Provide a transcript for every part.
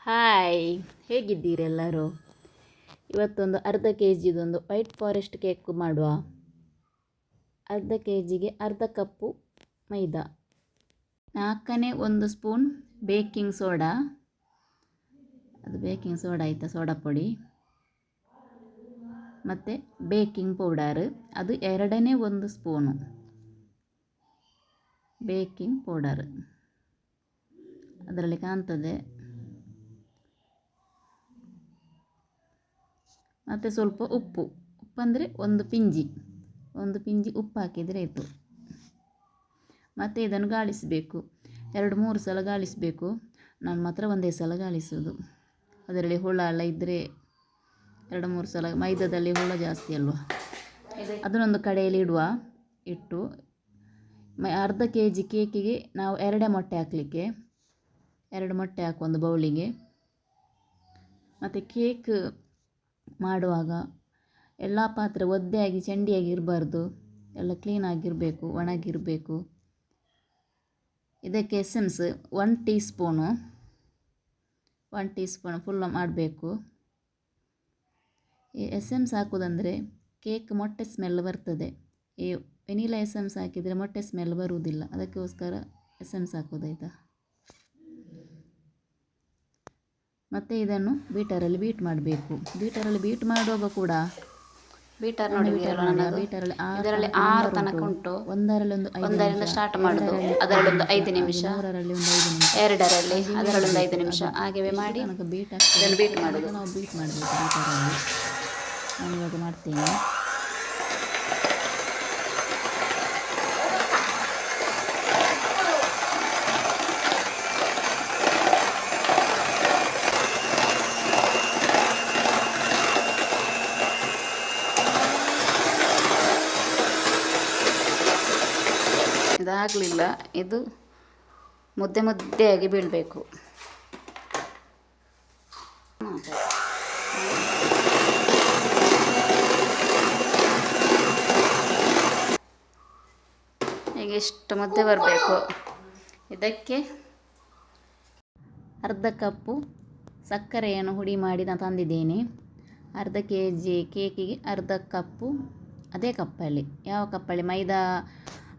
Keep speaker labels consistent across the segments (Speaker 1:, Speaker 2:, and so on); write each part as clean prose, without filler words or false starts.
Speaker 1: Hi, ಹೇಗಿದ್ದೀರೆಲ್ಲರೂ? ಇವತ್ತೊಂದು ಅರ್ಧ K ಜಿದೊಂದು white forest cake ಮಾಡುವ. ಅರ್ಧ ಕೆ ಜಿಗೆ ಅರ್ಧ ಕಪ್ಪು ಮೈದಾ, 1 ಸ್ಪೂನ್ ಬೇಕಿಂಗ್ ಸೋಡಾ, ಅದು ಬೇಕಿಂಗ್ ಸೋಡಾ ಆಯಿತಾ, ಸೋಡಾ ಪುಡಿ, ಮತ್ತು ಬೇಕಿಂಗ್ ಪೌಡರ್, ಅದು 1 ಸ್ಪೂನು ಬೇಕಿಂಗ್ ಪೌಡರ್ ಅದರಲ್ಲಿ ಕಾಣ್ತದೆ. ಮತ್ತು ಸ್ವಲ್ಪ ಉಪ್ಪು ಅಂದರೆ ಒಂದು ಪಿಂಜಿ ಉಪ್ಪು ಹಾಕಿದರೆ ಆಯಿತು. ಮತ್ತು ಇದನ್ನು ಗಾಳಿಸಬೇಕು, 2-3 ಸಲ ಗಾಳಿಸಬೇಕು. ನಾನು ಮಾತ್ರ ಒಂದೇ ಸಲ ಗಾಳಿಸೋದು. ಅದರಲ್ಲಿ ಹುಳ ಎಲ್ಲ ಇದ್ದರೆ 2-3 ಸಲ, ಮೈದಾದಲ್ಲಿ ಹುಳ ಜಾಸ್ತಿ ಅಲ್ವಾ. ಅದನ್ನೊಂದು ಕಡೆಯಲ್ಲಿ ಇಟ್ಟು ಅರ್ಧ ಕೆ ಜಿ ಕೇಕಿಗೆ ನಾವು 2 ಮೊಟ್ಟೆ ಹಾಕಲಿಕ್ಕೆ, 2 ಮೊಟ್ಟೆ ಹಾಕುವ ಒಂದು ಬೌಲಿಗೆ. ಮತ್ತು ಕೇಕ್ ಮಾಡುವಾಗ ಎಲ್ಲ ಪಾತ್ರೆ ಒದ್ದೆಯಾಗಿ ಚಂಡಿಯಾಗಿ ಇರಬಾರ್ದು, ಎಲ್ಲ ಕ್ಲೀನಾಗಿರಬೇಕು, ಒಣಗಿರಬೇಕು. ಇದಕ್ಕೆ ಎಸೆನ್ಸ್ 1 ಟೀ ಸ್ಪೂನು ಫುಲ್ ಮಾಡಬೇಕು. ಈ ಎಸೆನ್ಸ್ ಹಾಕೋದಂದರೆ ಕೇಕ್ ಮೊಟ್ಟೆ ಸ್ಮೆಲ್ ಬರ್ತದೆ. ಈ ವೆನಿಲಾ ಎಸೆನ್ಸ್ ಹಾಕಿದರೆ ಮೊಟ್ಟೆ ಸ್ಮೆಲ್ ಬರುವುದಿಲ್ಲ, ಅದಕ್ಕೋಸ್ಕರ ಎಸೆನ್ಸ್ ಹಾಕೋದಾಯ್ತಾ. ಮತ್ತು ಇದನ್ನು ಬೀಟರಲ್ಲಿ ಬೀಟ್ ಮಾಡಬೇಕು. ಬೀಟರಲ್ಲಿ ಬೀಟ್ ಮಾಡುವಾಗ ಕೂಡ
Speaker 2: ಬೀಟರಲ್ಲಿ 6 ತನಕ ಉಂಟು. ಒಂದರಿಂದ ಸ್ಟಾರ್ಟ್ ಮಾಡೋದು, ಅದರಲ್ಲೊಂದು 5 ನಿಮಿಷ, 2ರಲ್ಲಿ ಅದರಲ್ಲೊಂದು 5 ನಿಮಿಷ, ಹಾಗೆಯೇ ಮಾಡಿ ಇದನ್ನು ಬೀಟ್ ಮಾಡೋದು.
Speaker 1: ನಾವು ಬೀಟ್ ಮಾಡಬೇಕು ಬೀಟರಲ್ಲಿ. ನಾನು ಇವಾಗ ಮಾಡ್ತೇನೆ.
Speaker 2: ಇದಾಗಲಿಲ್ಲ, ಇದು ಮುದ್ದೆಯಾಗಿ ಬೀಳಬೇಕು. ಈಗ ಇಷ್ಟು ಮುದ್ದೆ ಬರಬೇಕು. ಇದಕ್ಕೆ
Speaker 1: ಅರ್ಧ ಕಪ್ಪು ಸಕ್ಕರೆಯನ್ನು ಹುಡಿ ಮಾಡಿ ನಾನು ತಂದಿದ್ದೇನೆ. ಅರ್ಧ ಕೆ ಜಿ ಕೇಕಿಗೆ ಅರ್ಧ ಕಪ್ಪು, ಅದೇ ಕಪ್ಪಲ್ಲಿ, ಯಾವ ಕಪ್ಪಲ್ಲಿ ಮೈದಾ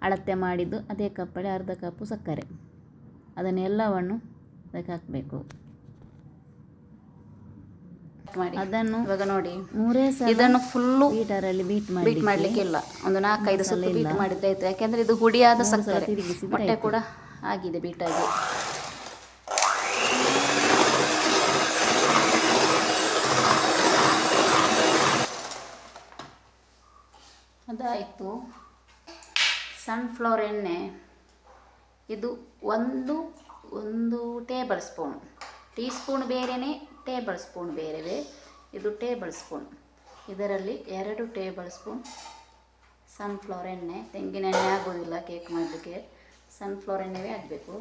Speaker 1: ಅಳತೆ ಮಾಡಿದ್ದು ಅದೇ ಕಪ್ಪಲ್ಲಿ ಅರ್ಧ ಕಪ್ಪು ಸಕ್ಕರೆ, ಅದನ್ನೆಲ್ಲವನ್ನು ಅದಕ್ಕೆ ಹಾಕಬೇಕು. ಅದನ್ನು
Speaker 2: ಇವಾಗ ನೋಡಿ,
Speaker 1: 3 ಸಲ
Speaker 2: ಇದನ್ನು ಫುಲ್ಲು
Speaker 1: ಬೀಟರಲ್ಲಿ ಬೀಟ್
Speaker 2: ಮಾಡಲಿಕ್ಕೆ ಇಲ್ಲ, ಒಂದು 4-5 ಸುತ್ತು ಬೀಟ್ ಮಾಡಿದ್ರೆ ಆಯ್ತು. ಯಾಕೆಂದರೆ ಇದು ಹುಡಿಯಾದ ಸಕ್ಕರೆ, ಮೊಟ್ಟೆ ಕೂಡ ಆಗಿದೆ ಬೀಟಾಗಿ. ಅದಾಯಿತು. ಸನ್ಫ್ಲವರ್ ಎಣ್ಣೆ ಇದು ಒಂದು ಟೇಬಲ್ ಸ್ಪೂನ್, ಟೀ ಸ್ಪೂನ್ ಬೇರೆಯೇ, ಟೇಬಲ್ ಸ್ಪೂನ್ ಬೇರೆವೇ. ಇದು ಟೇಬಲ್ ಸ್ಪೂನ್, ಇದರಲ್ಲಿ 2 ಟೇಬಲ್ ಸ್ಪೂನ್ ಸನ್ಫ್ಲವರ್ ಎಣ್ಣೆ. ತೆಂಗಿನ ಎಣ್ಣೆ ಆಗೋದಿಲ್ಲ ಕೇಕ್ ಮಾಡಲಿಕ್ಕೆ, ಸನ್ಫ್ಲವರ್ ಎಣ್ಣೆವೇ ಆಗಬೇಕು.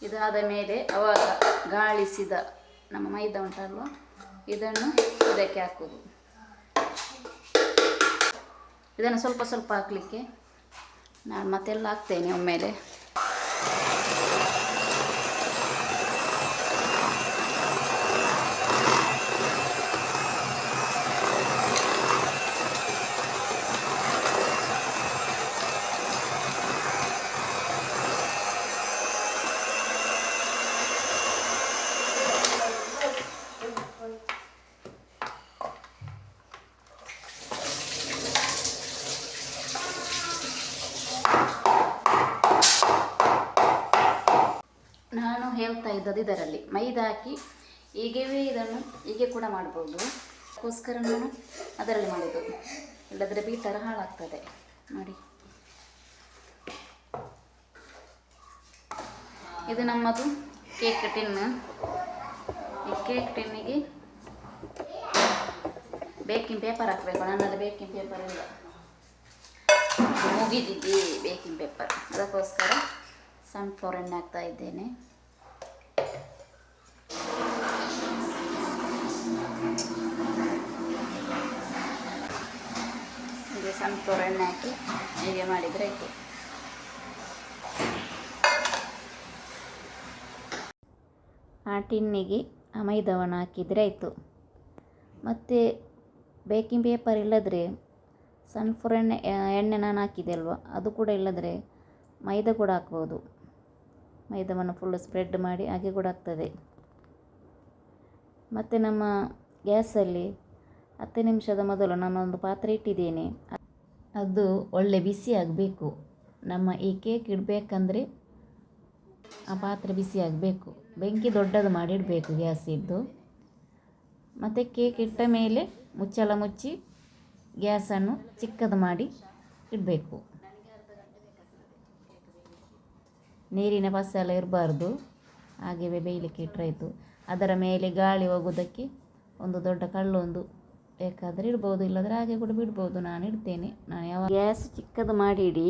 Speaker 2: ಇದಾದ ಮೇಲೆ ಅವಾಗ ಗಾಳಿಸಿದ ನಮ್ಮ ಮೈದಾ ಉಂಟಲ್ವ, ಇದನ್ನು ಇದಕ್ಕೆ ಹಾಕೋದು. ಇದನ್ನು ಸ್ವಲ್ಪ ಸ್ವಲ್ಪ ಹಾಕಲಿಕ್ಕೆ ನಾನು ಮತ್ತೆಲ್ಲ ಹಾಕ್ತೇನೆ ಒಮ್ಮೆಲೆ. ನಾನು ಹೇಳ್ತಾ ಇದ್ದದ್ದು ಇದರಲ್ಲಿ ಮೈದಾ ಹಾಕಿ ಇದನ್ನು ಹೀಗೆ ಕೂಡ ಮಾಡ್ಬೋದು. ಅದಕ್ಕೋಸ್ಕರ ನಾನು ಅದರಲ್ಲಿ ಮಾಡೋದು, ಇಲ್ಲದ್ರೆ ಬೀಟರ್ ಹಾಳಾಗ್ತದೆ ನೋಡಿ. ಇದು ನಮ್ಮದು ಕೇಕ್ ಟಿನ್. ಈ ಕೇಕ್ ಟಿನ್ನಿಗೆ ಬೇಕಿಂಗ್ ಪೇಪರ್ ಹಾಕಬೇಕು. ನನ್ನಲ್ಲಿ ಬೇಕಿಂಗ್ ಪೇಪರ್ ಇಲ್ಲ, ಮುಗಿದಿದೆ ಬೇಕಿಂಗ್ ಪೇಪರ್. ಅದಕ್ಕೋಸ್ಕರ ಸನ್ಫ್ಲವರ್ ಎಣ್ಣೆ ಹಾಕ್ತಾ ಇದ್ದೇನೆ. ಸನ್ಫ್ಲವರ್ ಎಣ್ಣೆ ಹಾಕಿ ಹೀಗೆ ಮಾಡಿದರೆ ಆಯಿತು. ಆ ಟಿನ್ನಿಗೆ ಆ ಮೈದಾವನ್ನು ಹಾಕಿದರೆ ಆಯಿತು. ಮತ್ತು ಬೇಕಿಂಗ್ ಪೇಪರ್ ಇಲ್ಲದ್ರೆ ಸನ್ಫ್ಲವರ್ ಎಣ್ಣೆ ನಾನು ಹಾಕಿದೆ ಅಲ್ವಾ, ಅದು ಕೂಡ ಇಲ್ಲದ್ರೆ ಮೈದಾ ಕೂಡ ಹಾಕ್ಬೋದು. ಮೈದಾವನ್ನು ಫುಲ್ಲು ಸ್ಪ್ರೆಡ್ ಮಾಡಿ ಹಾಗೆ ಕೂಡ ಆಗ್ತದೆ. ಮತ್ತು ನಮ್ಮ ಗ್ಯಾಸಲ್ಲಿ 10 ನಿಮಿಷದ ಮೊದಲು ನಾನೊಂದು ಪಾತ್ರೆ ಇಟ್ಟಿದ್ದೇನೆ. ಅದು ಒಳ್ಳೆ ಬಿಸಿ ಆಗಬೇಕು. ನಮ್ಮ ಈ ಕೇಕ್ ಇಡಬೇಕಂದ್ರೆ ಆ ಪಾತ್ರೆ ಬಿಸಿ ಆಗಬೇಕು. ಬೆಂಕಿ ದೊಡ್ಡದು ಮಾಡಿ ಇಡಬೇಕು ಗ್ಯಾಸಿದ್ದು. ಮತ್ತು ಕೇಕ್ ಇಟ್ಟ ಮೇಲೆ ಮುಚ್ಚಳ ಮುಚ್ಚಿ ಗ್ಯಾಸನ್ನು ಚಿಕ್ಕದು ಮಾಡಿ ಇಡಬೇಕು. ನೀರಿನ ಪಸ ಎಲ್ಲ ಇರಬಾರ್ದು, ಹಾಗೆಯೇ ಬೇಯಲಿಕ್ಕೆ ಇಟ್ಟರಾಯಿತು. ಅದರ ಮೇಲೆ ಗಾಳಿ ಹೋಗೋದಕ್ಕೆ ಒಂದು ದೊಡ್ಡ ಕಲ್ಲೊಂದು ಬೇಕಾದರೆ ಇಡ್ಬೋದು, ಇಲ್ಲದ್ರೆ ಹಾಗೆ ಕೂಡ ಬಿಡ್ಬೋದು. ನಾನು ಇಡ್ತೇನೆ. ನಾನು ಯಾವಾಗ ಗ್ಯಾಸ್ ಚಿಕ್ಕದು ಮಾಡಿ ಇಡಿ,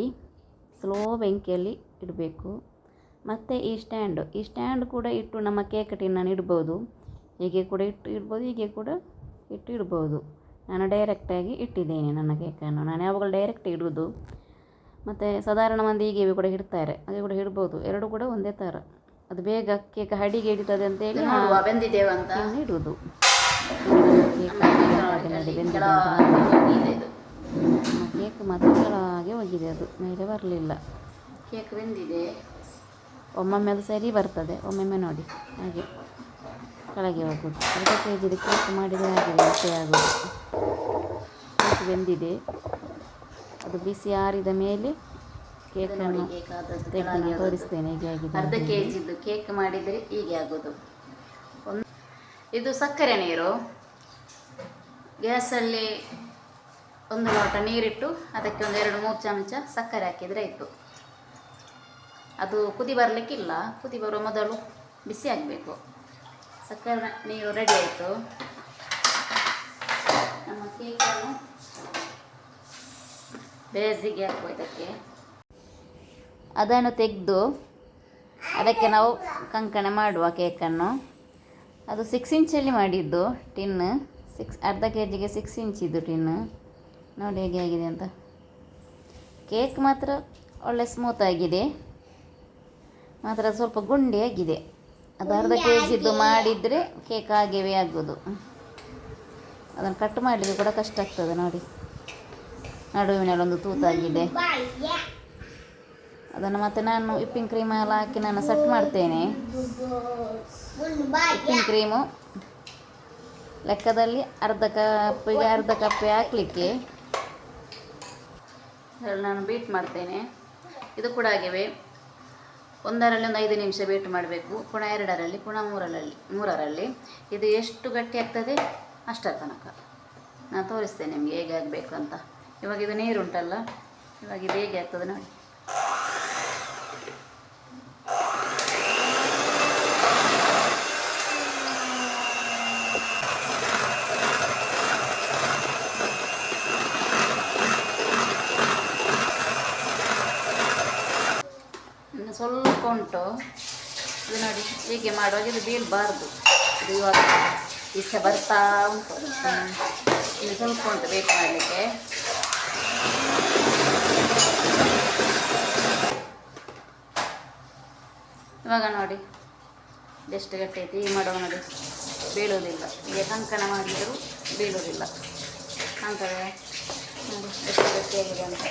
Speaker 2: ಸ್ಲೋ ಬೆಂಕಿಯಲ್ಲಿ ಇಡಬೇಕು. ಮತ್ತು ಈ ಸ್ಟ್ಯಾಂಡ್ ಕೂಡ ಇಟ್ಟು ನಮ್ಮ ಕೇಕ್ ಟಿನ್ನನ್ನು ಇಡ್ಬೋದು. ಹೀಗೆ ಕೂಡ ಇಡ್ಬೋದು, ಹೀಗೆ ಕೂಡ ಇಡ್ಬೋದು. ನಾನು ಡೈರೆಕ್ಟಾಗಿ ಇಟ್ಟಿದ್ದೇನೆ ನನ್ನ ಕೇಕನ್ನು. ನಾನು ಯಾವಾಗಲೂ ಡೈರೆಕ್ಟ್ ಇಡೋದು. ಮತ್ತು ಸಾಧಾರಣ ಮಂದಿ ಹೀಗೆ ಕೂಡ ಇಡ್ತಾರೆ, ಹಾಗೆ ಕೂಡ ಇಡ್ಬೋದು. ಎರಡು ಕೂಡ ಒಂದೇ ಥರ. ಅದು ಬೇಗ ಕೇಕ್ ಅಡಿಗೆ ಹಿಡಿತದೆ ಅಂತೇಳಿ
Speaker 1: ಬೆಂದಿದ್ದೇವಂತ
Speaker 2: ಇಡುವುದು. ಕೇಕ್ ಮಾತ್ರ ಕೆಳಗೆ ಹೋಗಿದೆ, ಅದು ಮೇಲೆ ಬರಲಿಲ್ಲ.
Speaker 1: ಕೇಕ್ ಬೆಂದಿದೆ.
Speaker 2: ಒಮ್ಮೊಮ್ಮೆ ಅದು ಸರಿ ಬರ್ತದೆ, ಒಮ್ಮೊಮ್ಮೆ ನೋಡಿ ಹಾಗೆ ಕೆಳಗೆ ಹೋಗೋದು. 2 kg ಕೇಕ್ ಮಾಡಿದರೆ ಹಾಗೆ ಮತ್ತೆ ಆಗೋದು. ಕೇಕ್ ಬೆಂದಿದೆ. ಅದು ಬಿಸಿ ಆರಿದ ಮೇಲೆ ಕೇಕನ್ನು ತೆಗೆದು ತೋರಿಸ್ತೇನೆ ಹೇಗೆ ಆಗಿದೆ.
Speaker 1: ಅರ್ಧ kg ಕೇಕ್ ಮಾಡಿದರೆ ಹೀಗೆ ಆಗೋದು. ಇದು ಸಕ್ಕರೆ ನೀರು. ಗ್ಯಾಸಲ್ಲಿ 1 ಲೋಟ ನೀರಿಟ್ಟು ಅದಕ್ಕೆ ಒಂದು 2-3 ಚಮಚ ಸಕ್ಕರೆ ಹಾಕಿದರೆ ಆಯಿತು. ಅದು ಕುದಿ ಬರಲಿಕ್ಕಿಲ್ಲ, ಕುದಿ ಬರುವ ಮೊದಲು ಬಿಸಿ ಆಗಬೇಕು. ಸಕ್ಕರೆ ನೀರು ರೆಡಿ ಆಯಿತು. ನಮ್ಮ ಕೇಕನ್ನು ಬೇಸಿಗೆ ಹಾಕುವ ಇದಕ್ಕೆ. ಅದನ್ನು ತೆಗೆದು ಅದಕ್ಕೆ ನಾವು ಕಂಕಣ ಮಾಡುವ ಕೇಕನ್ನು. ಅದು 6 ಇಂಚಲ್ಲಿ ಮಾಡಿದ್ದು ಟಿನ್ನು. ಅರ್ಧ kgಗೆ 6 ಇಂಚಿದ್ದು ಟಿನ್ನು. ನೋಡಿ ಹೇಗೆ ಆಗಿದೆ ಅಂತ. ಕೇಕ್ ಮಾತ್ರ ಒಳ್ಳೆ ಸ್ಮೂತ್ ಆಗಿದೆ, ಮಾತ್ರ ಸ್ವಲ್ಪ ಗುಂಡಿ ಆಗಿದೆ. ಅದು ಅರ್ಧ kgದ್ದು ಮಾಡಿದರೆ ಕೇಕ್ ಹಾಗೆಯೇ ಆಗೋದು. ಅದನ್ನು ಕಟ್ ಮಾಡಲಿಕ್ಕೆ ಕೂಡ ಕಷ್ಟ ಆಗ್ತದೆ. ನೋಡಿ, ನಡುವಿನಲ್ಲಿ ಒಂದು ತೂತಾಗಿದೆ. ಅದನ್ನು ಮತ್ತೆ ನಾನು ವಿಪ್ಪಿಂಗ್ ಕ್ರೀಮ್ ಎಲ್ಲ ಹಾಕಿ ನಾನು ಸೆಟ್ ಮಾಡ್ತೇನೆ. ವಿಪ್ಪಿಂಗ್ ಕ್ರೀಮು ಲೆಕ್ಕದಲ್ಲಿ ಅರ್ಧ ಕಪ್ಪೆ ಹಾಕಲಿಕ್ಕೆ ನಾನು ಬೀಟ್ ಮಾಡ್ತೇನೆ. ಇದು ಕೂಡ ಹಾಗೆಯೇ ಒಂದರಲ್ಲಿ ಒಂದು 5 ನಿಮಿಷ ಬೀಟ್ ಮಾಡಬೇಕು, ಪುನಃ 2ರಲ್ಲಿ, ಪುನಃ 3ರಲ್ಲಿ. ಇದು ಎಷ್ಟು ಗಟ್ಟಿ ಆಗ್ತದೆ ಅಷ್ಟರ ತನಕ ನಾನು ತೋರಿಸ್ತೇನೆ ನಿಮಗೆ ಹೇಗೆ ಆಗಬೇಕು ಅಂತ. ಇವಾಗ ಇದು ನೀರು ಉಂಟಲ್ಲ, ಇವಾಗ ಇದು ಹೇಗೆ ಆಗ್ತದೆ ನೋಡಿ. ಇನ್ನು ಸ್ವಲ್ಪ ಉಂಟು. ಇದು ನೋಡಿ ಹೀಗೆ ಮಾಡುವಾಗ ಇದು ಬೀಳಬಾರ್ದು. ಇದು ಇವಾಗ ಇಷ್ಟ ಬರ್ತಾ ಉಂಟು. ಇನ್ನು ಸ್ವಲ್ಪ ಉಂಟು ಬೇಕು ಮಾಡಲಿಕ್ಕೆ. ಇವಾಗ ನೋಡಿ ಎಷ್ಟು ಗಟ್ಟಿ ಐತಿ. ಈ ಮಾಡುವಾಗ ನೋಡಿ ಬೀಳೋದಿಲ್ಲ. ಹೀಗೆ ಕಂಕಣ ಮಾಡಿದರೂ ಬೀಳೋದಿಲ್ಲ. ಕಾಣ್ತದೆ ನೋಡಿ ಎಷ್ಟು ಗಟ್ಟಿಯಾಗಿದೆ ಅಂತ.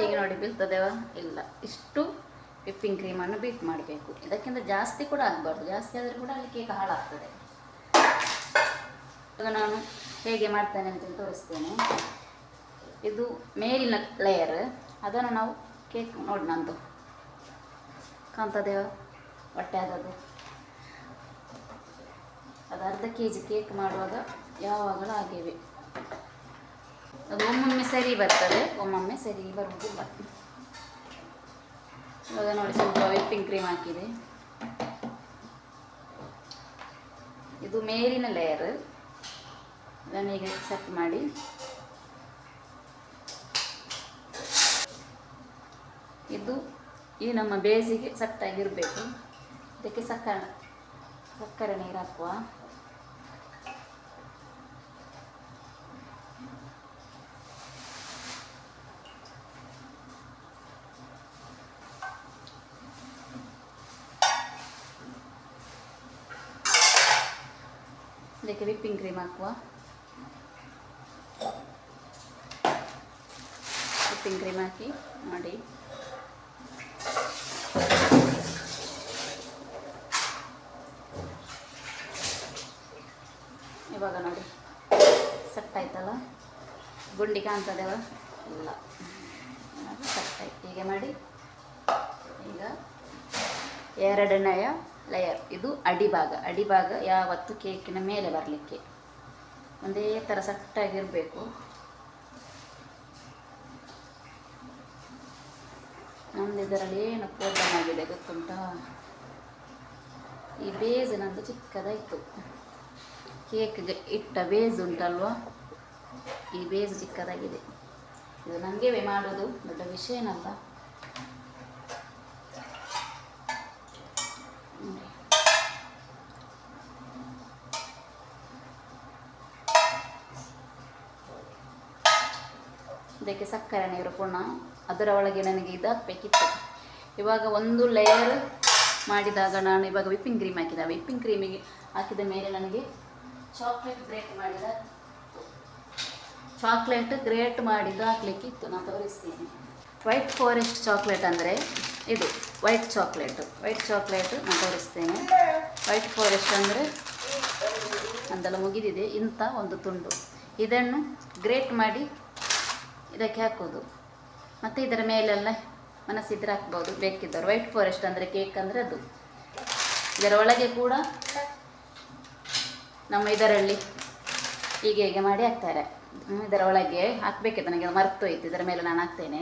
Speaker 1: ಈಗ ನೋಡಿ ಬೀಳ್ತದೇವಾ? ಇಲ್ಲ. ಇಷ್ಟು ವಿಪ್ಪಿಂಗ್ ಕ್ರೀಮನ್ನು ಬೀಟ್ ಮಾಡಬೇಕು. ಇದಕ್ಕಿಂತ ಜಾಸ್ತಿ ಕೂಡ ಆಗಬಾರ್ದು. ಜಾಸ್ತಿ ಆದರೆ ಕೂಡ ಅಲ್ಲಿ ಕೇಕ್ ಹಾಳಾಗ್ತದೆ. ಇವಾಗ ನಾನು ಹೇಗೆ ಮಾಡ್ತೇನೆ ಅಂತ ತೋರಿಸ್ತೇನೆ. ಇದು ಮೇಲಿನ ಲೇಯರ್, ಅದನ್ನು ನಾವು ಕೇಕ್ ನೋಡಿ ನಂದು ಕಾಣ್ತದೇವ ಹೊಟ್ಟೆ ಆದದ್ದು. ಅದು ಅರ್ಧ kg ಕೇಕ್ ಮಾಡುವಾಗ ಯಾವಾಗಲೂ ಹಾಗೇವೆ. ಅದು ಒಮ್ಮೊಮ್ಮೆ ಸರಿ ಬರ್ತದೆ, ಒಮ್ಮೊಮ್ಮೆ ಸರಿ ಬರುವುದಿಲ್ಲ. ಇವಾಗ ನೋಡಿ ಸ್ವಲ್ಪ ವಿಪ್ಪಿಂಗ್ ಕ್ರೀಮ್ ಹಾಕಿದೆ. ಇದು ಮೇಲಿನ ಲೇಯರ್. ಇದನ್ನು ಈಗ ಸೆಟ್ ಮಾಡಿ ಇದು
Speaker 2: ಈ ನಮ್ಮ ಬೇಸಿಗೆ ಸಟ್ಟಾಗಿರಬೇಕು. ಇದಕ್ಕೆ ಸಕ್ಕರೆ ನೀರು ಹಾಕುವ. ಇದಕ್ಕೆ ವಿಪ್ಪಿಂಗ್ ಕ್ರೀಮ್ ಹಾಕುವ. ವಿಪ್ಪಿಂಗ್ ಕ್ರೀಮ್ ಹಾಕಿ ನೋಡಿ. ಇವಾಗ ನೋಡಿ ಸಟ್ಟಾಯ್ತಲ್ಲ, ಗುಂಡಿ ಕಾಣ್ತದೆವ ಇಲ್ಲ, ಸಟ್ಟಾಯ್ತು. ಹೀಗೆ ಮಾಡಿ ಈಗ ಎರಡನೆಯ ಲೇಯರ್, ಇದು ಅಡಿಭಾಗ ಯಾವತ್ತು ಕೇಕಿನ ಮೇಲೆ ಬರಲಿಕ್ಕೆ ಒಂದೇ ಥರ ಸಟ್ಟಾಗಿರಬೇಕು. ನಮ್ಮದು ಇದರಲ್ಲಿ ಏನು ಪ್ರಾಬ್ಲಮ್ ಆಗಿದೆ ಗೊತ್ತುಂಟಾ, ಈ ಬೇಸ್ ನಂದು ಚಿಕ್ಕದಾಯಿತು. ಕೇಕ್ಗೆ ಇಟ್ಟ ಬೇಸ್ ಉಂಟಲ್ವ, ಈ ಬೇಸ್ ಚಿಕ್ಕದಾಗಿದೆ. ಇದು ನನಗೆ ಮಾಡೋದು ದೊಡ್ಡ ವಿಷಯ ಏನಲ್ಲ. ಇದಕ್ಕೆ ಸಕ್ಕರೆ ನೀರು ಪುನಃ ಅದರ ಒಳಗೆ ನನಗೆ ಇದು ಹಾಕಬೇಕಿತ್ತು. ಇವಾಗ ಒಂದು ಲೇಯರ್ ಮಾಡಿದಾಗ ನಾನು ಇವಾಗ ವಿಪ್ಪಿಂಗ್ ಕ್ರೀಮ್ ಹಾಕಿದೆ. ವಿಪ್ಪಿಂಗ್ ಕ್ರೀಮಿಗೆ ಹಾಕಿದ ಮೇಲೆ ನನಗೆ ಚಾಕ್ಲೇಟ್ ಗ್ರೇಟ್ ಮಾಡಿದ್ದು ಹಾಕಲಿಕ್ಕಿತ್ತು. ನಾನು ತೋರಿಸ್ತೀನಿ. ವೈಟ್ ಫಾರೆಸ್ಟ್ ಚಾಕ್ಲೇಟ್ ಅಂದರೆ ಇದು ವೈಟ್ ಚಾಕ್ಲೇಟ್ ನಾನು ತೋರಿಸ್ತೇನೆ. ವೈಟ್ ಫಾರೆಸ್ಟ್ ಅಂದರೆ ಅಂತೆಲ್ಲ ಮುಗಿದಿದೆ. ಇಂಥ ಒಂದು ತುಂಡು ಇದನ್ನು ಗ್ರೇಟ್ ಮಾಡಿ ಇದಕ್ಕೆ ಹಾಕೋದು. ಮತ್ತು ಇದರ ಮೇಲೆಲ್ಲ ಮನಸ್ಸಿದ್ರೆ ಹಾಕ್ಬೋದು ಬೇಕಿದ್ದವರು. ವೈಟ್ ಫಾರೆಸ್ಟ್ ಅಂದರೆ ಕೇಕ್ ಅಂದರೆ ಅದು. ಇದರ ಒಳಗೆ ಕೂಡ ನಮ್ಮ ಇದರಲ್ಲಿ ಹೀಗೆ ಮಾಡಿ ಹಾಕ್ತಾರೆ. ಇದರ ಒಳಗೆ ಹಾಕಬೇಕಿತ್ತು, ನನಗೆ ಮರ್ತೋಯ್ತು. ಇದರ ಮೇಲೆ ನಾನು ಹಾಕ್ತೇನೆ.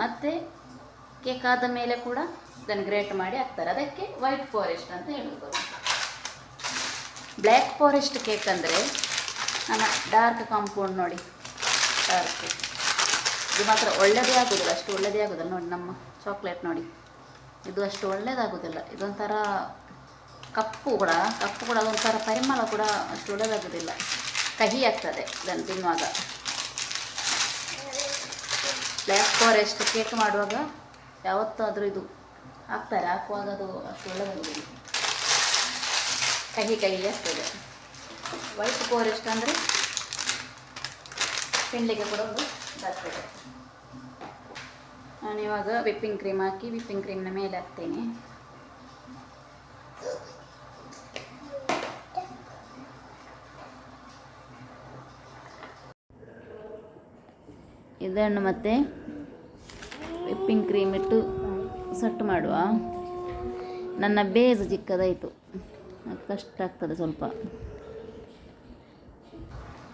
Speaker 2: ಮತ್ತು ಕೇಕ್ ಆದ ಮೇಲೆ ಕೂಡ ಇದನ್ನು ಗ್ರೇಟ್ ಮಾಡಿ ಹಾಕ್ತಾರೆ. ಅದಕ್ಕೆ ವೈಟ್ ಫಾರೆಸ್ಟ್ ಅಂತ ಹೇಳೋದು. ಬ್ಲ್ಯಾಕ್ ಫಾರೆಸ್ಟ್ ಕೇಕ್ ಅಂದರೆ ನಮ್ಮ ಡಾರ್ಕ್ ಕಾಂಪೌಂಡ್ ನೋಡಿ, ಡಾರ್ಕ್ ಇದು ಮಾತ್ರ ಒಳ್ಳೆಯದೇ ಆಗೋದಿಲ್ಲ, ಅಷ್ಟು ಒಳ್ಳೆಯದೇ ಆಗೋದಿಲ್ಲ. ನೋಡಿ ನಮ್ಮ ಚಾಕ್ಲೇಟ್ ನೋಡಿ, ಇದು ಅಷ್ಟು ಒಳ್ಳೆಯದಾಗೋದಿಲ್ಲ. ಇದೊಂಥರ ಕಪ್ಪು ಕೂಡ ಅದೊಂಥರ ಪರಿಮಳ ಕೂಡ ಅಷ್ಟು ಒಳ್ಳೆಯದಾಗೋದಿಲ್ಲ, ಕಹಿ ಆಗ್ತದೆ ಇದನ್ನು ತಿನ್ನುವಾಗ. ಬ್ಲ್ಯಾಕ್ ಫಾರೆಸ್ಟ್ ಕೇಕ್ ಮಾಡುವಾಗ ಯಾವತ್ತಾದರೂ ಇದು ಹಾಕುವಾಗ ಅದು ಅಷ್ಟು ಒಳ್ಳೆಯದಾಗೋದಿಲ್ಲ, ಕಹಿ ಆಗ್ತದೆ. ವೈಟ್ ಫಾರೆಸ್ಟ್ ಅಂದರೆ ತಿನ್ನಲಿಕ್ಕೆ ಕೂಡ ಒಂದು ಬರ್ತದೆ. ನಾನಿವಾಗ ವಿಪ್ಪಿಂಗ್ ಕ್ರೀಮ್ ಹಾಕಿ ವಿಪ್ಪಿಂಗ್ ಕ್ರೀಮ್ನ ಮೇಲೆ ಹಾಕ್ತೇನೆ. ಇದನ್ನು ಮತ್ತೆ ವಿಪ್ಪಿಂಗ್ ಕ್ರೀಮ್ ಇಟ್ಟು ಸೆಟ್ ಮಾಡುವ. ನನ್ನ ಬೇಸ್ ಚಿಕ್ಕದಾಯಿತು, ಕಷ್ಟ ಆಗ್ತದೆ ಸ್ವಲ್ಪ.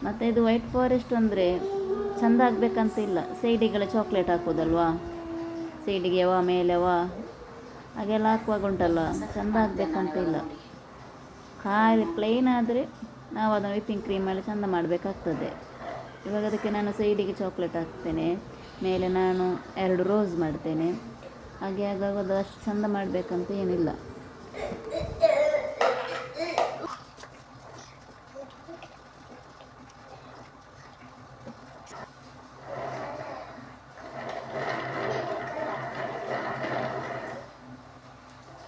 Speaker 2: ಮತ್ತು ಇದು ವೈಟ್ ಫಾರೆಸ್ಟ್ ಅಂದರೆ ಚೆಂದ ಆಗಬೇಕಂತ ಇಲ್ಲ, ಸೈಡಿಗೆಲ್ಲ ಚಾಕ್ಲೇಟ್ ಹಾಕೋದಲ್ವಾ, ಸೈಡಿಗೆ ಅವ ಮೇಲೆ ಅವ ಹಾಗೆಲ್ಲ ಹಾಕುವಾಗ ಉಂಟಲ್ಲ, ಚೆಂದ ಆಗಬೇಕಂತ ಇಲ್ಲ. ಖಾಲಿ ಪ್ಲೇನ್ ಆದರೆ ನಾವು ಅದನ್ನು ವಿಪ್ಪಿಂಗ್ ಕ್ರೀಮಲ್ಲಿ ಚೆಂದ ಮಾಡಬೇಕಾಗ್ತದೆ. ಇವಾಗ ಅದಕ್ಕೆ ನಾನು ಸೈಡಿಗೆ ಚಾಕ್ಲೇಟ್ ಹಾಕ್ತೇನೆ, ಮೇಲೆ ನಾನು 2 ರೋಸ್ ಮಾಡ್ತೇನೆ. ಹಾಗೆ ಆಗಾಗ ಅಷ್ಟು ಚೆಂದ ಮಾಡಬೇಕಂತ ಏನಿಲ್ಲ.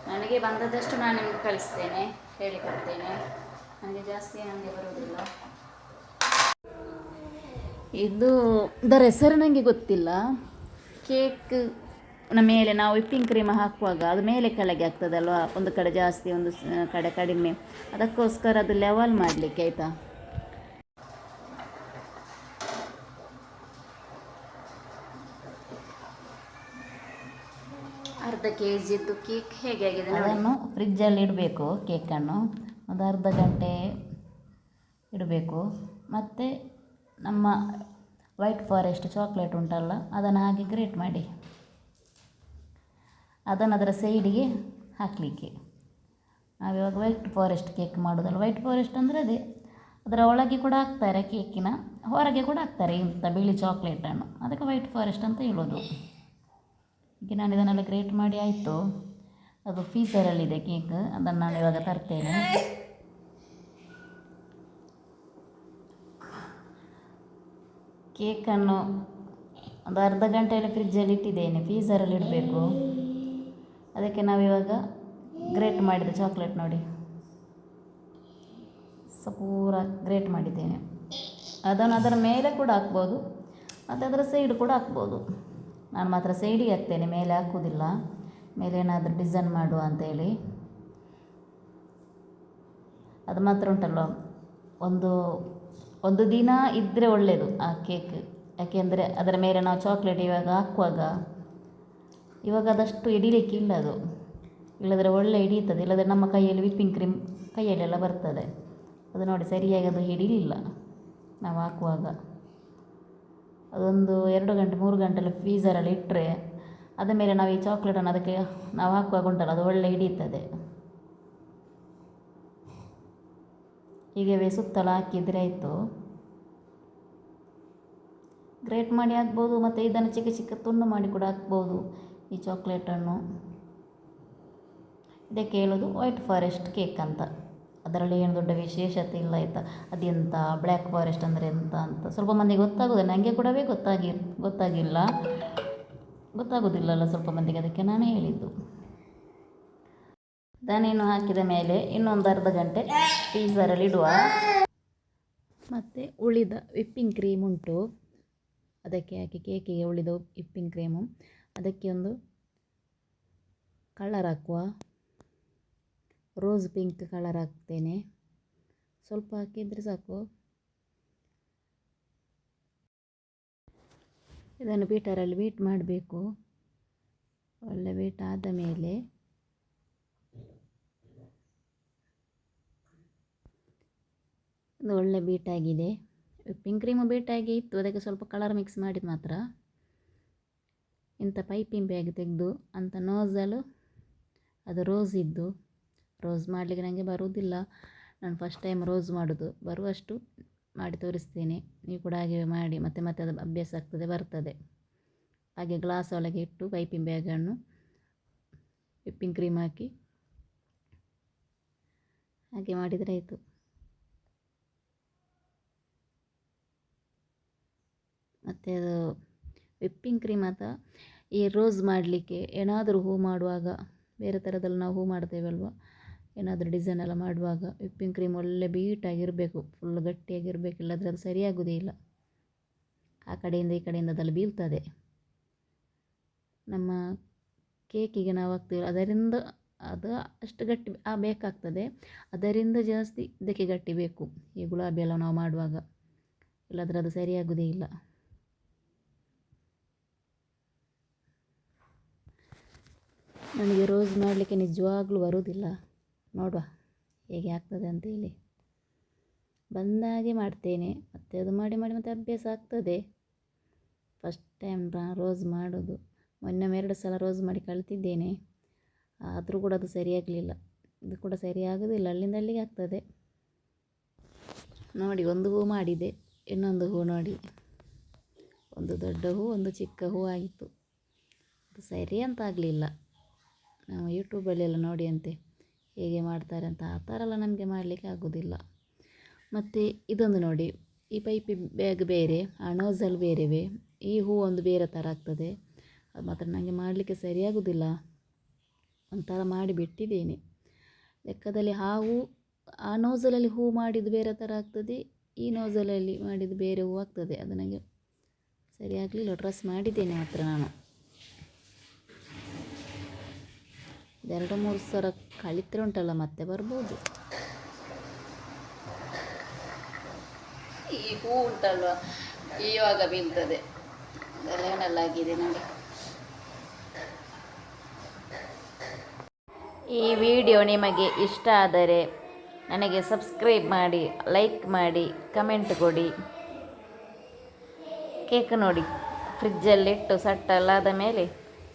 Speaker 2: ನನಗೆ ಬಂದದಷ್ಟು ನಾನು ನಿಮಗೆ ಕಳಿಸ್ತೇನೆ, ಹೇಳಿಕೊಡ್ತೇನೆ. ನನಗೆ ಜಾಸ್ತಿ ನನಗೆ ಬರೋದಿಲ್ಲ. ಇದರ ಹೆಸರು ನನಗೆ ಗೊತ್ತಿಲ್ಲ. ಕೇಕ್ನ ಮೇಲೆ ನಾವು ವಿಪ್ಪಿಂಗ್ ಕ್ರೀಮ್ ಹಾಕುವಾಗ ಅದು ಮೇಲೆ ಕೆಳಗೆ ಆಗ್ತದಲ್ವ, ಒಂದು ಕಡೆ ಜಾಸ್ತಿ ಒಂದು ಕಡೆ ಕಡಿಮೆ. ಅದಕ್ಕೋಸ್ಕರ ಅದು ಲೆವೆಲ್ ಮಾಡಲಿಕ್ಕೆ, ಆಯಿತಾ. ಅರ್ಧ kg ಕೇಕ್ ಹೇಗೆ ಆಗಿದೆ ಅದನ್ನು ಫ್ರಿಜ್ಜಲ್ಲಿ ಇಡಬೇಕು. ಕೇಕನ್ನು ಒಂದು ಅರ್ಧ ಗಂಟೆ ಇಡಬೇಕು. ಮತ್ತು ನಮ್ಮ ವೈಟ್ ಫಾರೆಸ್ಟ್ ಚಾಕ್ಲೇಟ್ ಉಂಟಲ್ಲ, ಅದನ್ನು ಹಾಗೆ ಗ್ರೇಟ್ ಮಾಡಿ ಅದನ್ನು ಅದರ ಸೈಡಿಗೆ ಹಾಕಲಿಕ್ಕೆ. ನಾವಿವಾಗ ವೈಟ್ ಫಾರೆಸ್ಟ್ ಕೇಕ್ ಮಾಡೋದಲ್ಲ. ವೈಟ್ ಫಾರೆಸ್ಟ್ ಅಂದರೆ ಅದೇ, ಅದರ ಒಳಗೆ ಕೂಡ ಹಾಕ್ತಾರೆ, ಕೇಕಿನ ಹೊರಗೆ ಕೂಡ ಹಾಕ್ತಾರೆ ಇಂಥ ಬಿಳಿ ಚಾಕ್ಲೇಟನ್ನು. ಅದಕ್ಕೆ ವೈಟ್ ಫಾರೆಸ್ಟ್ ಅಂತ ಹೇಳೋದು.
Speaker 1: ಈಗ ನಾನು ಇದನ್ನೆಲ್ಲ ಗ್ರೇಟ್ ಮಾಡಿ ಆಯಿತು. ಅದು ಫೀಸರಲ್ಲಿದೆ ಕೇಕ್, ಅದನ್ನು ನಾನು ಇವಾಗ ತರ್ತೇನೆ. ಕೇಕನ್ನು ಒಂದು ಅರ್ಧ ಗಂಟೆಯಲ್ಲಿ ಫ್ರಿಜ್ಜಲ್ಲಿ ಇಟ್ಟಿದ್ದೇನೆ, ಫೀಸರಲ್ಲಿ ಇಡಬೇಕು. ಅದಕ್ಕೆ ನಾವಿವಾಗ ಗ್ರೇಟ್ ಮಾಡಿದ ಚಾಕ್ಲೇಟ್ ನೋಡಿ ಪೂರ ಗ್ರೇಟ್ ಮಾಡಿದ್ದೇನೆ. ಅದನ್ನು ಅದರ ಮೇಲೆ ಕೂಡ ಹಾಕ್ಬೋದು ಮತ್ತು ಅದರ ಸೈಡ್ ಕೂಡ ಹಾಕ್ಬೋದು. ನಾನು ಮಾತ್ರ ಸೈಡಿಗೆ ಹಾಕ್ತೇನೆ, ಮೇಲೆ ಹಾಕುವುದಿಲ್ಲ. ಮೇಲೆ ಏನಾದರೂ ಡಿಸೈನ್ ಮಾಡುವ ಅಂತೇಳಿ. ಅದು ಮಾತ್ರ ಉಂಟಲ್ಲ, ಒಂದು ದಿನ ಇದ್ದರೆ ಒಳ್ಳೆಯದು ಆ ಕೇಕ್. ಯಾಕೆಂದರೆ ಅದರ ಮೇಲೆ ನಾವು ಚಾಕ್ಲೇಟ್ ಇವಾಗ ಹಾಕುವಾಗ ಇವಾಗ ಅದಷ್ಟು ಹಿಡಿಲಿಕ್ಕಿಲ್ಲ, ಅದು ಇಲ್ಲದ್ರೆ ಒಳ್ಳೆ ಹಿಡಿಯುತ್ತದೆ. ಇಲ್ಲದ್ರೆ ನಮ್ಮ ಕೈಯಲ್ಲಿ ವಿಪ್ಪಿಂಗ್ ಕ್ರೀಮ್ ಕೈಯಲ್ಲೆಲ್ಲ ಬರ್ತದೆ. ಅದು ನೋಡಿ ಸರಿಯಾಗಿ ಅದು ಹಿಡಿಲಿಲ್ಲ ನಾವು ಹಾಕುವಾಗ. ಅದೊಂದು 2 ಗಂಟೆ 3 ಗಂಟೆಲ್ಲ ಫ್ರೀಝರಲ್ಲಿ ಇಟ್ಟರೆ ಅದ ಮೇಲೆ ನಾವು ಈ ಚಾಕ್ಲೇಟನ್ನು ಅದಕ್ಕೆ ನಾವು ಹಾಕುವಾಗ ಉಂಟಲ್ಲ ಅದು ಒಳ್ಳೆ ಹಿಡಿಯುತ್ತದೆ. ಹೀಗೆ ಸುತ್ತಲ ಹಾಕಿದರೆ ಆಯಿತು. ಗ್ರೇಟ್ ಮಾಡಿ ಹಾಕ್ಬೋದು ಮತ್ತು ಇದನ್ನು ಚಿಕ್ಕ ಚಿಕ್ಕ ತುಂಡು ಮಾಡಿ ಕೂಡ ಹಾಕ್ಬೋದು ಈ ಚಾಕ್ಲೇಟನ್ನು. ಇದಕ್ಕೆ ಹೇಳೋದು ವೈಟ್ ಫಾರೆಸ್ಟ್ ಕೇಕ್ ಅಂತ. ಅದರಲ್ಲಿ ಏನು ದೊಡ್ಡ ವಿಶೇಷತೆ ಇಲ್ಲ ಆಯಿತಾ. ಅದೆಂತ ಬ್ಲ್ಯಾಕ್ ಫಾರೆಸ್ಟ್ ಅಂದರೆ ಎಂತ ಅಂತ ಸ್ವಲ್ಪ ಮಂದಿಗೆ ಗೊತ್ತಾಗೋದಿಲ್ಲ. ನನಗೆ ಕೂಡವೇ ಗೊತ್ತಾಗೋದಿಲ್ಲಲ್ಲ ಸ್ವಲ್ಪ ಮಂದಿಗೆ, ಅದಕ್ಕೆ ನಾನು ಹೇಳಿದ್ದು. ದಾನೇನು ಹಾಕಿದ ಮೇಲೆ ಇನ್ನೊಂದು ಅರ್ಧ ಗಂಟೆ ಫ್ರೀಝರಲ್ಲಿ ಇಡುವ. ಮತ್ತು ಉಳಿದ ವಿಪ್ಪಿಂಗ್ ಕ್ರೀಮ್ ಉಂಟು, ಅದಕ್ಕೆ ಹಾಕಿ ಕೇಕಿಗೆ ಉಳಿದ ವಿಪ್ಪಿಂಗ್ ಕ್ರೀಮು ಅದಕ್ಕೆ ಒಂದು ಕಲರ್ ಹಾಕುವ. ರೋಸ್ ಪಿಂಕ್ ಕಲರ್ ಹಾಕ್ತೇನೆ, ಸ್ವಲ್ಪ ಹಾಕಿದರೆ ಸಾಕು. ಇದನ್ನು ಬೀಟರಲ್ಲಿ ಬೀಟ್ ಮಾಡಬೇಕು. ಒಳ್ಳೆ ಬೀಟ್ ಆದ ಮೇಲೆ ಒಂದು ಒಳ್ಳೆ ಬೀಟಾಗಿದೆ. ವಿಪ್ಪಿಂಗ್ ಕ್ರೀಮು ಬೀಟಾಗಿ ಇತ್ತು, ಅದಕ್ಕೆ ಸ್ವಲ್ಪ ಕಲರ್ ಮಿಕ್ಸ್ ಮಾಡಿದ ಮಾತ್ರ. ಇಂಥ ಪೈಪಿಂಗ್ ಬ್ಯಾಗ್ ತೆಗೆದು ಅಂಥ ನೋಝಲು ಅದು ರೋಸ್ ಇದ್ದು, ರೋಸ್ ಮಾಡಲಿಕ್ಕೆ ನನಗೆ ಬರುವುದಿಲ್ಲ. ನಾನು ಫಸ್ಟ್ ಟೈಮ್ ರೋಸ್ ಮಾಡೋದು, ಬರುವಷ್ಟು ಮಾಡಿ ತೋರಿಸ್ತೇನೆ. ನೀವು ಕೂಡ ಹಾಗೆ ಮಾಡಿ, ಮತ್ತೆ ಅದು ಅಭ್ಯಾಸ ಆಗ್ತದೆ, ಬರ್ತದೆ. ಹಾಗೆ ಗ್ಲಾಸ್ ಒಳಗೆ ಇಟ್ಟು ಪೈಪಿಂಗ್ ಬ್ಯಾಗನ್ನು ವಿಪ್ಪಿಂಗ್ ಕ್ರೀಮ್ ಹಾಕಿ ಹಾಗೆ ಮಾಡಿದರೆ ಆಯಿತು. ಮತ್ತು ಅದು ವಿಪ್ಪಿಂಗ್ ಕ್ರೀಮ್ ಅಥವಾ ಈ ರೋಸ್ ಮಾಡಲಿಕ್ಕೆ ಏನಾದರೂ ಹೂ ಮಾಡುವಾಗ, ಬೇರೆ ಥರದಲ್ಲಿ ನಾವು ಹೂ ಮಾಡ್ತೇವಲ್ವ, ಏನಾದರೂ ಡಿಸೈನ್ ಎಲ್ಲ ಮಾಡುವಾಗ ವಿಪ್ಪಿಂಗ್ ಕ್ರೀಮ್ ಒಳ್ಳೆ ಬೀಟಾಗಿರಬೇಕು, ಫುಲ್ ಗಟ್ಟಿಯಾಗಿರಬೇಕು. ಇಲ್ಲದ್ರೆ ಅದು ಸರಿಯಾಗೋದೇ ಇಲ್ಲ. ಆ ಕಡೆಯಿಂದ ಈ ಕಡೆಯಿಂದ ಅದೆಲ್ಲ ಬೀಳ್ತದೆ. ನಮ್ಮ ಕೇಕಿಗೆ ನಾವು ಹಾಕ್ತೀವಿ ಅದರಿಂದ ಅದು ಅಷ್ಟು ಗಟ್ಟಿ ಬೇಕಾಗ್ತದೆ. ಅದರಿಂದ ಜಾಸ್ತಿ ಇದಕ್ಕೆ ಗಟ್ಟಿ ಬೇಕು, ಈ ಗುಲಾಬಿ ಎಲ್ಲ ನಾವು ಮಾಡುವಾಗ. ಇಲ್ಲದ್ರೆ ಅದು ಸರಿಯಾಗೋದೇ ಇಲ್ಲ. ನನಗೆ ರೋಸ್ ಮಾಡಲಿಕ್ಕೆ ನಿಜವಾಗ್ಲೂ ಬರುವುದಿಲ್ಲ. ನೋಡುವ ಹೇಗೆ ಆಗ್ತದೆ ಅಂತೇಳಿ ಬಂದಾಗೆ ಮಾಡ್ತೇನೆ. ಮತ್ತು ಅದು ಮಾಡಿ ಮಾಡಿ ಮತ್ತೆ ಅಭ್ಯಾಸ ಆಗ್ತದೆ. ಫಸ್ಟ್ ಟೈಮ್ ರೋಸ್ ಮಾಡೋದು. ಮೊನ್ನೆ 2 ಸಲ ರೋಸ್ ಮಾಡಿ ಕಲಿತಿದ್ದೇನೆ, ಆದರೂ ಕೂಡ ಅದು ಸರಿಯಾಗಲಿಲ್ಲ. ಇದು ಕೂಡ ಸರಿಯಾಗೋದಿಲ್ಲ, ಅಲ್ಲಿಂದ ಅಲ್ಲಿಗೆ ಆಗ್ತದೆ. ನೋಡಿ, ಒಂದು ಹೂ ಮಾಡಿದೆ, ಇನ್ನೊಂದು ಹೂ ನೋಡಿ, ಒಂದು ದೊಡ್ಡ ಹೂ ಒಂದು ಚಿಕ್ಕ ಹೂ ಆಗಿತ್ತು. ಅದು ಸರಿ ಅಂತ ಆಗಲಿಲ್ಲ. ನಾವು ಯೂಟ್ಯೂಬಲ್ಲೆಲ್ಲ ನೋಡಿ ಅಂತೆ ಹೇಗೆ ಮಾಡ್ತಾರೆ ಅಂತ, ಆ ಥರ ಎಲ್ಲ ನಮಗೆ ಮಾಡಲಿಕ್ಕೆ ಆಗೋದಿಲ್ಲ. ಮತ್ತು ಇದೊಂದು ನೋಡಿ, ಈ ಪೈಪಿ ಬ್ಯಾಗ್ ಬೇರೆ, ಆ ನೋಝಲ್ ಬೇರೆವೇ, ಈ ಹೂ ಒಂದು ಬೇರೆ ಥರ ಆಗ್ತದೆ. ಅದು ಮಾತ್ರ ನನಗೆ ಮಾಡಲಿಕ್ಕೆ ಸರಿಯಾಗೋದಿಲ್ಲ, ಒಂಥರ ಮಾಡಿ ಬಿಟ್ಟಿದ್ದೇನೆ. ಲೆಕ್ಕದಲ್ಲಿ ಆ ನೋಝಲಲ್ಲಿ ಹೂ ಮಾಡಿದ್ದು ಬೇರೆ ಥರ ಆಗ್ತದೆ, ಈ ನೋಝಲಲ್ಲಿ ಮಾಡಿದ್ದು ಬೇರೆ ಹೂ ಆಗ್ತದೆ. ಅದು ನನಗೆ ಸರಿಯಾಗಲಿಲ್ಲ. ಡ್ರೆಸ್ ಮಾಡಿದ್ದೇನೆ ಮಾತ್ರ ನಾನು. 2-3 ಸಲ ಕಲಿತರೆ ಉಂಟಲ್ಲ ಮತ್ತೆ ಬರ್ಬೋದು. ಈ ಹೂ ಉಂಟಲ್ವ ಇವಾಗ ಬೀಳ್ತದೆ, ಲೆವೆನಲ್ಲಾಗಿದೆ ನೋಡಿ. ಈ ವಿಡಿಯೋ ನಿಮಗೆ ಇಷ್ಟ ಆದರೆ ನನಗೆ ಸಬ್ಸ್ಕ್ರೈಬ್ ಮಾಡಿ, ಲೈಕ್ ಮಾಡಿ, ಕಮೆಂಟ್ ಕೊಡಿ. ಕೇಕ್ ನೋಡಿ, ಫ್ರಿಜ್ಜಲ್ಲಿಟ್ಟು ಸಟ್ಟಲ್ಲಾದ ಮೇಲೆ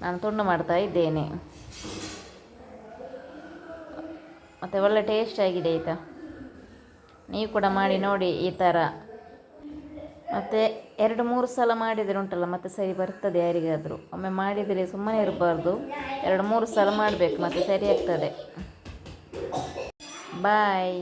Speaker 1: ನಾನು ತುಂಡು ಮಾಡ್ತಾ ಇದ್ದೇನೆ. ಮತ್ತು ಒಳ್ಳೆ ಟೇಸ್ಟ್ ಆಗಿದೆ ಆಯಿತಾ. ನೀವು ಕೂಡ ಮಾಡಿ ನೋಡಿ ಈ ಥರ. ಮತ್ತು 2-3 ಸಲ ಮಾಡಿದರೆ ಉಂಟಲ್ಲ ಮತ್ತೆ ಸರಿ ಬರ್ತದೆ. ಯಾರಿಗಾದರೂ ಒಮ್ಮೆ ಮಾಡಿದರೆ ಸುಮ್ಮನೆ ಇರಬಾರ್ದು, 2-3 ಸಲ ಮಾಡಬೇಕು ಮತ್ತೆ ಸರಿ ಆಗ್ತದೆ. ಬಾಯ್.